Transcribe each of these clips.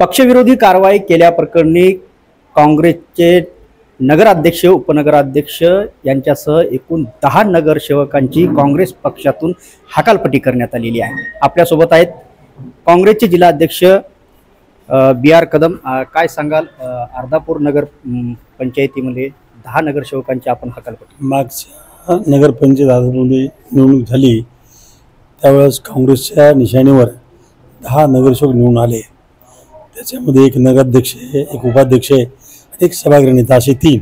पक्षविरोधी कारवाई केल्याप्रकरणी काँग्रेसचे नगराध्यक्ष उपनगराध्यक्ष यांच्यासह एकूण 10 नगरसेवकांची काँग्रेस पक्षातून हकालपट्टी करण्यात आलेली आहे। आपल्यासोबत आहेत काँग्रेसचे जिल्हाध्यक्ष बी.आर. कदम। काय सांगाल, अर्धापूर नगर पंचायतीमध्ये 10 नगरसेवकांची आपण हकालपट्टी। मागच्या नगरपंचायत अर्धापूरमध्ये निवडणूक झाली त्यावेळेस काँग्रेसच्या निशाणीवर 10 नगरसेवक निवडून आले। त्याच्यामध्ये एक नगराध्यक्ष, एक उपाध्यक्ष, एक सभागृह नेता असे 3।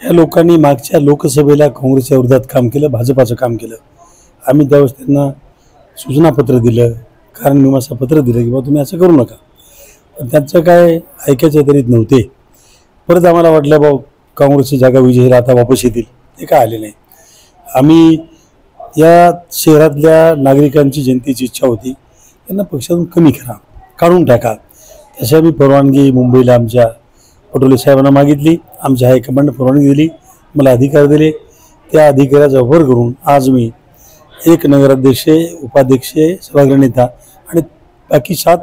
या लोकांनी मागच्या लोकसभेला काँग्रेसच्या विरोधात काम केलं, भाजपाचं काम केलं। आम्ही त्यावेळेस त्यांना सूचनापत्र दिलं, कारण मीमांसा पत्र दिलं की बाबा तुम्ही असं करू नका, पण त्यांचं काय ऐकायचं तरीच नव्हते। परत आम्हाला वाटलं बाबा काँग्रेसची जागा विजयी आता वापस येतील, ते काय आले नाही। आम्ही या शहरातल्या नागरिकांची जनतेची इच्छा होती त्यांना पक्षातून कमी करा, काढून टाका। तशी आम्ही परवानगी मुंबईला आमच्या पटोले साहेबांना मागितली, आमच्या हायकमांडने परवानगी दिली, मला अधिकार दिले। त्या अधिकाराचा वापर करून आज मी एक नगराध्यक्ष, उपाध्यक्ष, सभागृह नेता आणि बाकी 7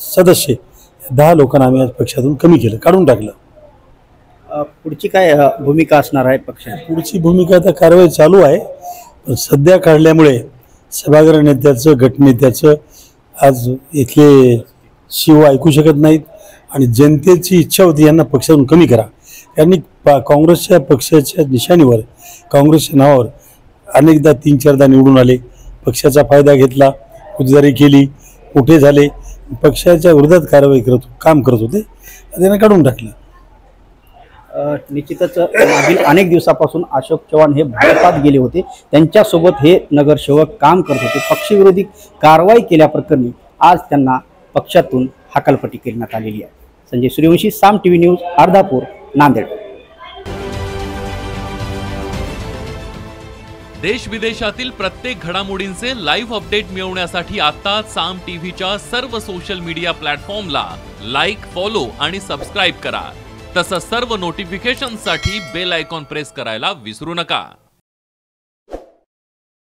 सदस्य 10 लोकांना आम्ही आज पक्षातून कमी केलं, काढून टाकलं। पुढची काय भूमिका असणार आहे पक्षाची? पुढची भूमिका आता कारवाई चालू आहे, पण सध्या काढल्यामुळे सभागृह नेत्याचं, गटनेत्याचं आज इथले शिव ऐकू शकत नाहीत आणि जनतेची इच्छा होती यांना पक्षातून कमी करा। त्यांनी काँग्रेसच्या पक्षाच्या निशाणीवर, काँग्रेसच्या नावावर अनेकदा 3-4दा निवडून आले, पक्षाचा फायदा घेतला, खुदेदारी केली, मोठे झाले, पक्षाच्या विरोधात कारवाई काम करत होते, त्यांना काढून टाकलं। निश्चितच मागील अनेक दिवसापासून अशोक चव्हाण हे भाजपात गेले होते, त्यांच्यासोबत हे नगरसेवक काम करत होते। पक्षविरोधी कारवाई केल्याप्रकरणी आज त्यांना पक्षातून हकालपट्टी करण्यात आलेली आहे। संजय सूर्यवंशी, साम टीव्ही न्यूज, अर्धापूर, नांदेड। देश विदेशातील प्रत्येक घडामोडींचे लाईव्ह अपडेट मिळवण्यासाठी आता साम टीव्हीच्या सर्व सोशल मीडिया प्लॅटफॉर्मला लाईक, फॉलो आणि सबस्क्राईब करा। तसंच सर्व नोटिफिकेशनसाठी बेल आयकॉन प्रेस करायला विसरू नका।